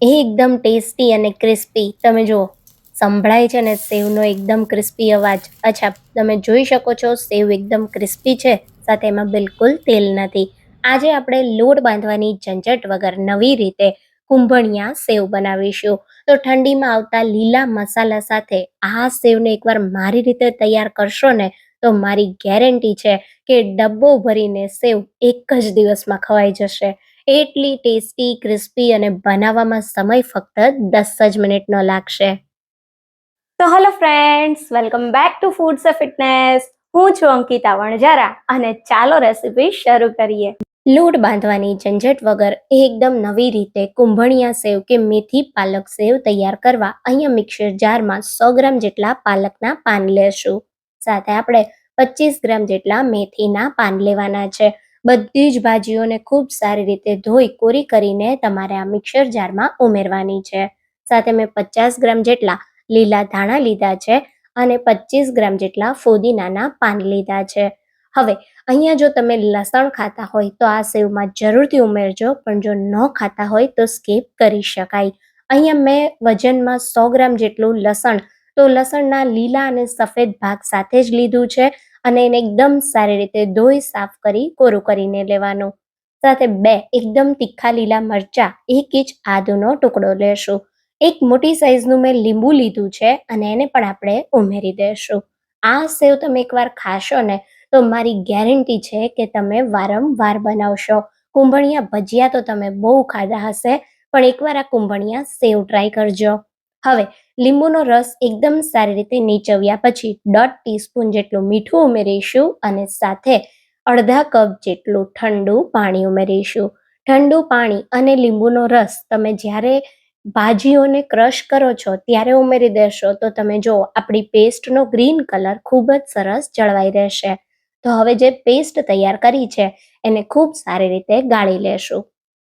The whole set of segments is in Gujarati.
એકદમ ટેસ્ટી અને ક્રિસ્પી. તમે જુઓ, સંભળાય છે ને સેવનો એકદમ ક્રિસ્પી અવાજ. અચ્છા, તમે જોઈ શકો છો સેવ એકદમ ક્રિસ્પી છે, સાથે એમાં બિલકુલ તેલ નથી. આજે આપણે લોટ બાંધવાની ઝંઝટ વગર નવી રીતે કુંભણિયા સેવ બનાવીશું. તો ઠંડીમાં આવતા લીલા મસાલા સાથે આ સેવને એકવાર મારી રીતે તૈયાર કરશો ને, તો મારી ગેરંટી છે કે ડબ્બો ભરીને સેવ એક જ દિવસમાં ખવાઈ જશે. એટલી ટેસ્ટી, ક્રિસ્પી અને બનાવવામાં સમય ફક્ત 10 જ મિનિટનો લાગશે. તો hello friends, welcome back to foods of fitness. હું છું અંકિતા વણજારા અને ચાલો રેસીપી શરૂ કરીએ. લોટ બાંધવાની ઝંઝટ વગર એકદમ નવી રીતે કુંભણિયા સેવ કે મેથી પાલક સેવ તૈયાર કરવા અહીંયા મિક્સર જારમાં 100 ગ્રામ જેટલા પાલકના પાન લેશું. સાથે આપણે 25 ગ્રામ જેટલા મેથીના પાન લેવાના છે. બધી જ ભાજીઓને ખૂબ સારી રીતે ધોઈ કોરી કરીને તમારે આ મિક્સર જારમાં ઉમેરવાની છે. સાથે મેં 50 ગ્રામ જેટલા લીલા ધાણા લીધા છે અને 25 ગ્રામ જેટલા ફોદીનાના પાન લીધા છે. હવે અહીંયા જો તમે લસણ ખાતા હોય તો આ સેવમાં જરૂરથી ઉમેરજો, પણ જો ન ખાતા હોય તો સ્કીપ કરી શકાય. અહીંયા મેં વજનમાં 100 ગ્રામ જેટલું લસણ, તો લસણના લીલા અને સફેદ ભાગ સાથે જ લીધું છે અને એને એકદમ સારી રીતે ધોઈ સાફ કરી કોરું કરીને લેવાનું. સાથે 2 એકદમ તીખા લીલા મરચા, 1 ઇંચ આદુનો ટુકડો લેશું. એક મોટી સાઈઝનું મેં લીંબુ લીધું છે અને એને પણ આપણે ઉમેરી દેશું. આ સેવ તમે એકવાર ખાશો ને તો મારી ગેરંટી છે કે તમે વારંવાર બનાવશો. કુંભણિયા ભજીયા તો તમે બહુ ખાધા હશે, પણ એકવાર આ કુંભણિયા સેવ ટ્રાય કરજો. હવે લીંબુનો રસ એકદમ સારી રીતે નીચવ્યા પછી 1/2 ટીસ્પૂન જેટલું મીઠું ઉમેરીશું અને સાથે અડધા કપ જેટલું ઠંડુ પાણી ઉમેરીશું. ઠંડુ પાણી અને લીંબુનો રસ તમે જ્યારે ભાજીઓને ક્રશ કરો છો ત્યારે ઉમેરી દેશો તો તમે જો આપણી પેસ્ટનો ગ્રીન કલર ખૂબ જ સરસ જળવાઈ રહેશે. તો હવે જે પેસ્ટ તૈયાર કરી છે એને ખૂબ સારી રીતે ગાળી લેશું.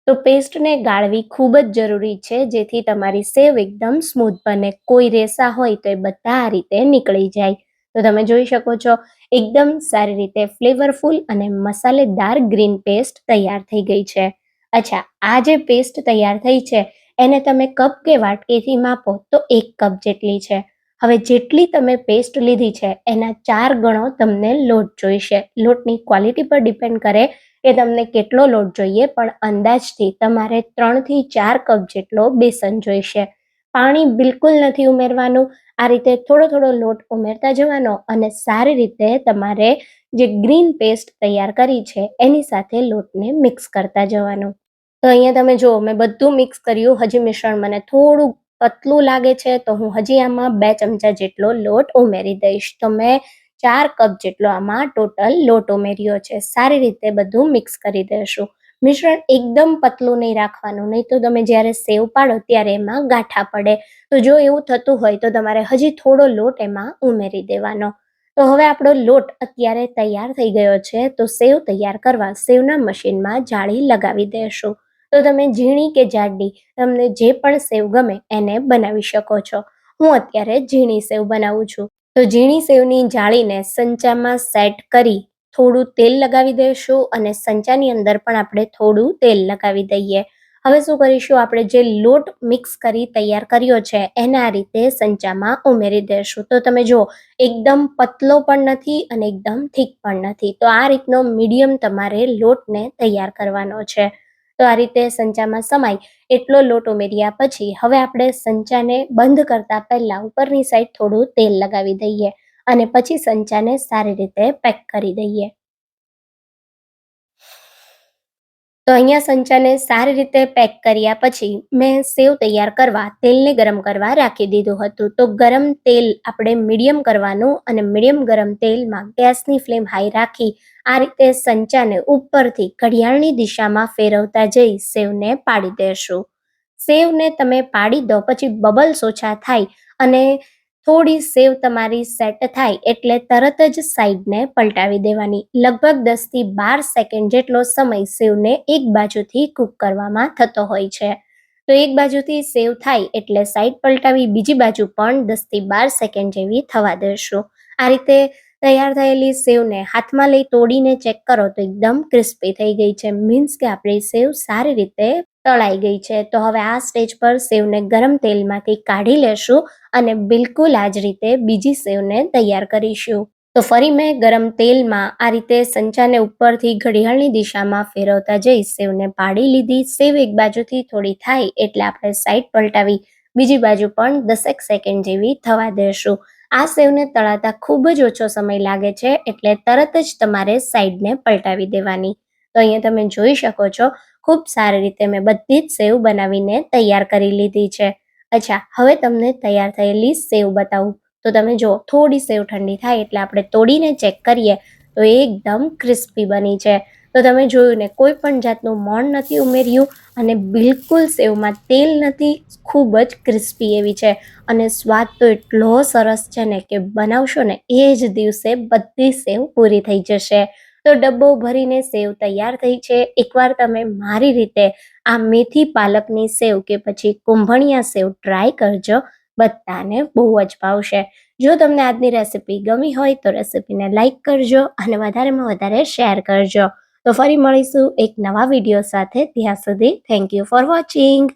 તો પેસ્ટને ગાળવી ખૂબ જ જરૂરી છે, જેથી તમારી સેવ એકદમ સ્મૂથ બને. કોઈ રેસા હોય તો એ બધા આ રીતે નીકળી જાય. તો તમે જોઈ શકો છો એકદમ સારી રીતે ફ્લેવરફુલ અને મસાલેદાર ગ્રીન પેસ્ટ તૈયાર થઈ ગઈ છે. અચ્છા, આ જે પેસ્ટ તૈયાર થઈ છે એને તમે કપ કે વાટકીથી માપો તો 1 કપ જેટલી છે. હવે જેટલી તમે પેસ્ટ લીધી છે એના 4 ગણો તમને લોટ જોઈશે. લોટની ક્વોલિટી પર ડિપેન્ડ કરે કે તમને કેટલો લોટ જોઈએ, પણ અંદાજથી તમારે 3 થી 4 કપ જેટલો બેસન જોઈશે. પાણી બિલકુલ નથી ઉમેરવાનું. આ રીતે થોડો થોડો લોટ ઉમેરતા જવાનો અને સારી રીતે તમારે જે ગ્રીન પેસ્ટ તૈયાર કરી છે એની સાથે લોટને મિક્સ કરતા જવાનું. તો અહીંયા તમે જુઓ, મેં બધું મિક્સ કર્યું. હજી મિશ્રણ મને થોડું પતલું લાગે છે તો હું હજી આમાં 2 ચમચા જેટલો લોટ ઉમેરી દઈશ. તો મેં 4 કપ જેટલો આમાં ટોટલ લોટ ઉમેર્યો છે. સારી રીતે બધું મિક્સ કરી દેશું. મિશ્રણ એકદમ પતલું નહીં રાખવાનું, નહીં તો તમે જ્યારે સેવ પાડો ત્યારે એમાં ગાંઠા પડે. તો જો એવું થતું હોય તો તમારે હજી થોડો લોટ એમાં ઉમેરી દેવાનો. તો હવે આપણો લોટ અત્યારે તૈયાર થઈ ગયો છે. તો સેવ તૈયાર કરવા સેવના મશીનમાં જાળી લગાવી દેશું. તો તમે ઝીણી કે જાડી, તમને જે પણ સેવ ગમે એને બનાવી શકો છો. હું અત્યારે ઝીણી સેવ બનાવું છું. તો ઝીણી સેવની જાળીને સંચામાં સેટ કરી થોડું તેલ લગાવી દઈશું અને સંચાની અંદર પણ આપણે થોડું તેલ લગાવી દઈએ. હવે શું કરીશું, આપણે જે લોટ મિક્સ કરી તૈયાર કર્યો છે એને આ રીતે સંચામાં ઉમેરી દઈશું. તો તમે જુઓ, એકદમ પતલો પણ નથી અને એકદમ થીક પણ નથી. તો આ રીતનો મીડિયમ તમારે લોટને તૈયાર કરવાનો છે. તો આ રીતે સંચામાં સમાય એટલો લોટ ઉમેર્યા પછી હવે આપણે સંચાને બંધ કરતા પહેલા ઉપરની સાઈડ થોડું તેલ લગાવી દઈએ અને પછી સંચાને સારી રીતે પેક કરી દઈએ. તો અહીંયા સંચાને સારી રીતે પેક કર્યા પછી મેં સેવ તૈયાર કરવા તેલને ગરમ કરવા રાખી દીધું હતું. તો ગરમ તેલ આપણે મીડિયમ કરવાનું અને મીડિયમ ગરમ તેલમાં ગેસની ફ્લેમ હાઈ રાખી આ રીતે સંચાને ઉપરથી ઘડિયાળની દિશામાં ફેરવતા જઈ સેવને પાડી દેશું. સેવને તમે પાડી દો પછી બબલ્સ ઓછા થાય અને થોડી સેવ તમારી સેટ થાય એટલે તરત જ સાઈડને પલટાવી દેવાની. લગભગ 10 થી 12 સેકન્ડ જેટલો સમય સેવને એક બાજુથી કૂક કરવામાં થતો હોય છે. તો એક બાજુથી સેવ થાય એટલે સાઈડ પલટાવી બીજી બાજુ પણ 10 થી 12 સેકન્ડ જેવી થવા દેશું. આ રીતે તૈયાર થયેલી સેવને હાથમાં લઈ તોડીને ચેક કરો તો એકદમ ક્રિસ્પી થઈ ગઈ છે. મીન્સ કે આપણી સેવ સારી રીતે તળાઈ ગઈ છે. તો હવે આ સ્ટેજ પર સેવને ગરમ તેલમાંથી કાઢી લેશું અને બિલકુલ આ જ રીતે બીજી સેવને તૈયાર કરીશું. તો ફરી મેં ગરમ તેલમાં આ રીતે સંચાને ઉપરથી ઘડિયાળની દિશામાં ફેરવતા જઈ સેવને પાડી લીધી. સેવ એક બાજુથી થોડી થાય એટલે આપણે સાઈડ પલટાવી બીજી બાજુ પણ 10 સેકન્ડ જેવી થવા દેશું. આ સેવને તળાતા ખૂબ જ ઓછો સમય લાગે છે એટલે તરત જ તમારે સાઈડને પલટાવી દેવાની. તો અહીંયા તમે જોઈ શકો છો ખૂબ સારી રીતે મેં બધી જ સેવ બનાવીને તૈયાર કરી લીધી છે. અચ્છા, હવે તમને તૈયાર થયેલી સેવ બતાવું. તો તમે જો થોડી સેવ ઠંડી થાય એટલે આપણે તોડીને ચેક કરીએ તો એકદમ ક્રિસ્પી બની છે. તો તમે જોયું ને, કોઈ પણ જાતનું મોણ નથી ઉમેર્યું અને બિલકુલ સેવમાં તેલ નથી, ખૂબ જ ક્રિસ્પી એવી છે અને સ્વાદ તો એટલો સરસ છે ને કે બનાવશો ને એ જ દિવસે બધી સેવ પૂરી થઈ જશે. તો ડબ્બો ભરીને સેવ તૈયાર થઈ છે. એકવાર તમે મારી રીતે આ મેથી પાલકની સેવ કે પછી કુંભણિયા સેવ ટ્રાય કરજો, બધાને બહુ જ ભાવશે. જો તમને આજની રેસિપી ગમી હોય તો રેસિપીને લાઈક કરજો અને વધારેમાં વધારે શેર કરજો. તો ફરી મળીશું એક નવા વિડીયો સાથે. ત્યાં સુધી થેન્ક યુ ફોર વોચિંગ.